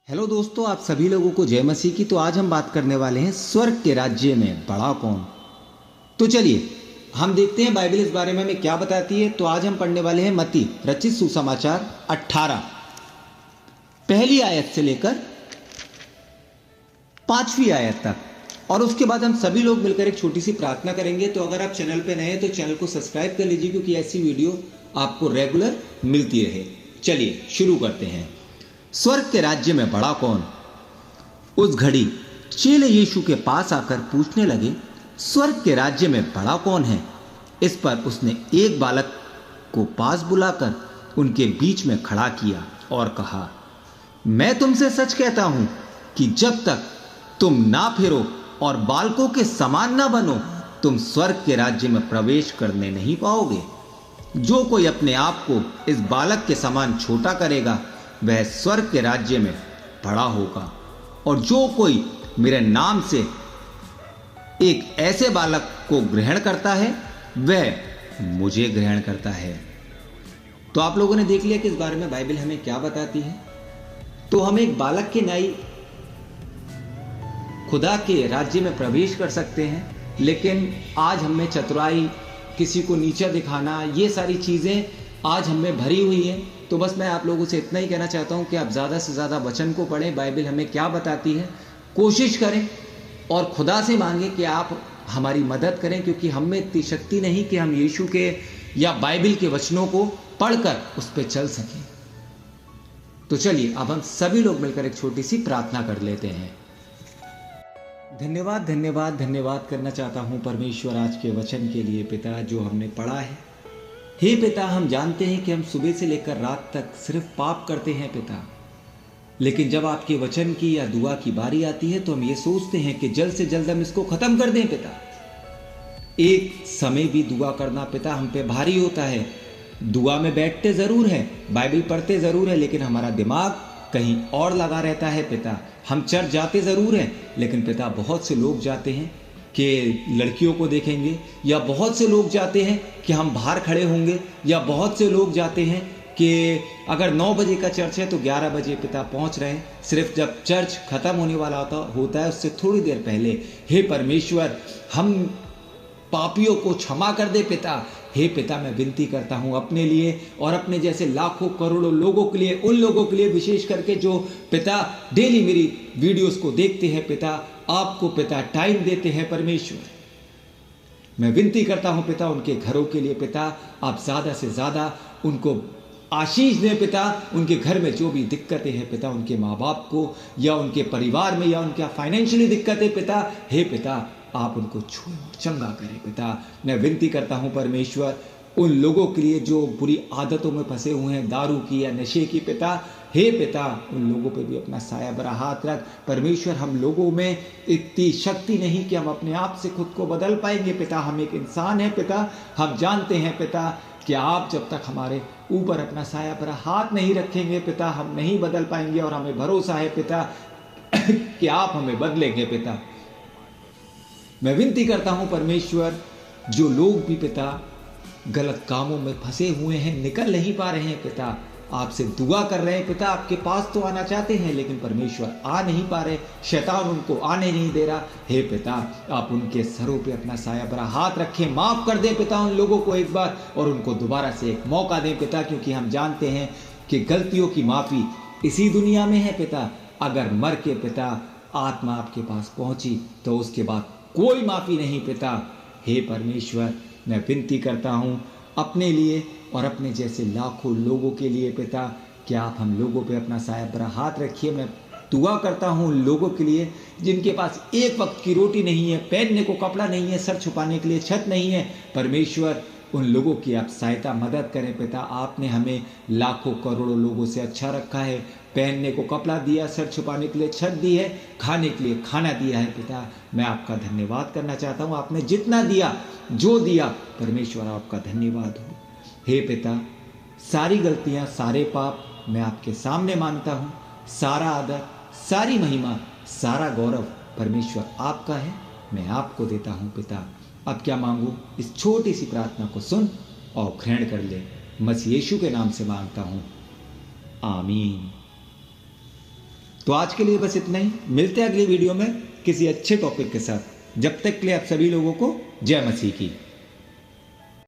Hello दोस्तों, आप सभी लोगों को जय मसीह की। तो आज हम बात करने वाले हैं स्वर्ग के राज्य में बड़ा कौन। तो चलिए हम देखते हैं बाइबल इस बारे में हमें क्या बताती है। तो आज हम पढ़ने वाले हैं मत्ती रचित सुसमाचार 18 पहली आयत से लेकर 5वीं आयत तक, और उसके बाद हम सभी लोग मिलकर एक छोटी सी प्रार्थना करेंगे। तो अगर आप चैनल पे नए हैं तो चैनल को सब्सक्राइब कर लीजिए, क्योंकि ऐसी वीडियो आपको रेगुलर मिलती रहे। चलिए शुरू करते हैं। स्वर्ग के राज्य में बड़ा कौन। उस घड़ी चेले यीशु के पास आकर पूछने लगे, स्वर्ग के राज्य में बड़ा कौन है। इस पर उसने एक बालक को पास बुलाकर उनके बीच में खड़ा किया और कहा, मैं तुमसे सच कहता हूं कि जब तक तुम ना फिरो और बालकों के समान ना बनो, तुम स्वर्ग के राज्य में प्रवेश करने नहीं पाओगे। जो कोई अपने आप को इस बालक के समान छोटा करेगा, वह स्वर्ग के राज्य में बड़ा होगा। और जो कोई मेरे नाम से एक ऐसे बालक को ग्रहण करता है, वह मुझे ग्रहण करता है। तो आप लोगों ने देख लिया कि इस बारे में बाइबल हमें क्या बताती है। तो हम एक बालक के नाई खुदा के राज्य में प्रवेश कर सकते हैं, लेकिन आज हमें चतुराई, किसी को नीचा दिखाना, ये सारी चीजें आज हमें भरी हुई है। तो बस मैं आप लोगों से इतना ही कहना चाहता हूं कि आप ज़्यादा से ज़्यादा वचन को पढ़ें, बाइबल हमें क्या बताती है, कोशिश करें और खुदा से मांगें कि आप हमारी मदद करें, क्योंकि हम में इतनी शक्ति नहीं कि हम यीशु के या बाइबल के वचनों को पढ़कर उस पर चल सकें। तो चलिए अब हम सभी लोग मिलकर एक छोटी सी प्रार्थना कर लेते हैं। धन्यवाद धन्यवाद धन्यवाद करना चाहता हूँ परमेश्वर आज के वचन के लिए पिता, जो हमने पढ़ा है। हे पिता, हम जानते हैं कि हम सुबह से लेकर रात तक सिर्फ पाप करते हैं पिता, लेकिन जब आपके वचन की या दुआ की बारी आती है तो हम ये सोचते हैं कि जल्द से जल्द हम इसको खत्म कर दें पिता। एक समय भी दुआ करना पिता हम पे भारी होता है। दुआ में बैठते जरूर है, बाइबल पढ़ते जरूर है, लेकिन हमारा दिमाग कहीं और लगा रहता है पिता। हम चर्च जाते जरूर हैं, लेकिन पिता बहुत से लोग जाते हैं कि लड़कियों को देखेंगे, या बहुत से लोग जाते हैं कि हम बाहर खड़े होंगे, या बहुत से लोग जाते हैं कि अगर 9 बजे का चर्च है तो 11 बजे पिता पहुंच रहे हैं, सिर्फ जब चर्च खत्म होने वाला होता है उससे थोड़ी देर पहले। हे परमेश्वर, हम पापियों को क्षमा कर दे पिता। हे पिता, मैं विनती करता हूं अपने लिए और अपने जैसे लाखों करोड़ों लोगों के लिए, उन लोगों के लिए विशेष करके जो पिता डेली मेरी वीडियोस को देखते हैं पिता, आपको पिता टाइम देते हैं परमेश्वर। मैं विनती करता हूं पिता उनके घरों के लिए पिता, आप ज्यादा से ज्यादा उनको आशीष दें पिता। उनके घर में जो भी दिक्कतें हैं पिता, उनके माँ बाप को या उनके परिवार में या उनका फाइनेंशियली दिक्कतें पिता, हे पिता आप उनको छुए और चंगा करें पिता। मैं विनती करता हूं परमेश्वर उन लोगों के लिए जो बुरी आदतों में फंसे हुए हैं, दारू की या नशे की पिता, हे पिता उन लोगों पे भी अपना साया भरा हाथ रख परमेश्वर। हम लोगों में इतनी शक्ति नहीं कि हम अपने आप से खुद को बदल पाएंगे पिता। हम एक इंसान है पिता, हम जानते हैं पिता कि आप जब तक हमारे ऊपर अपना साया भरा हाथ नहीं रखेंगे पिता, हम नहीं बदल पाएंगे। और हमें भरोसा है पिता कि आप हमें बदलेंगे पिता। मैं विनती करता हूं परमेश्वर, जो लोग भी पिता गलत कामों में फंसे हुए हैं, निकल नहीं पा रहे हैं पिता, आपसे दुआ कर रहे हैं पिता, आपके पास तो आना चाहते हैं लेकिन परमेश्वर आ नहीं पा रहे, शैतान उनको आने नहीं दे रहा। हे पिता, आप उनके सरों पे अपना साया भरा हाथ रखें, माफ कर दें पिता उन लोगों को एक बार, और उनको दोबारा से एक मौका दें पिता, क्योंकि हम जानते हैं कि गलतियों की माफी इसी दुनिया में है पिता। अगर मर के पिता आत्मा आपके पास पहुंची तो उसके बाद कोई माफी नहीं पिता। हे परमेश्वर, मैं विनती करता हूं अपने लिए और अपने जैसे लाखों लोगों के लिए पिता, कि आप हम लोगों पे अपना साया भरा हाथ रखिए। मैं दुआ करता हूं उन लोगों के लिए जिनके पास एक वक्त की रोटी नहीं है, पहनने को कपड़ा नहीं है, सर छुपाने के लिए छत नहीं है, परमेश्वर उन लोगों की आप सहायता मदद करें पिता। आपने हमें लाखों करोड़ों लोगों से अच्छा रखा है, पहनने को कपड़ा दिया, सर छुपाने के लिए छत दी है, खाने के लिए खाना दिया है पिता। मैं आपका धन्यवाद करना चाहता हूँ, आपने जितना दिया, जो दिया परमेश्वर आपका धन्यवाद हो। हे पिता, सारी गलतियाँ, सारे पाप मैं आपके सामने मानता हूँ। सारा आदर, सारी महिमा, सारा गौरव परमेश्वर आपका है, मैं आपको देता हूँ पिता। अब क्या मांगू, इस छोटी सी प्रार्थना को सुन और ग्रहण कर ले। मसीह यीशु के नाम से मांगता हूँ, आमीन। तो आज के लिए बस इतना ही, मिलते हैं अगली वीडियो में किसी अच्छे टॉपिक के साथ। जब तक के लिए आप सभी लोगों को जय मसीह की।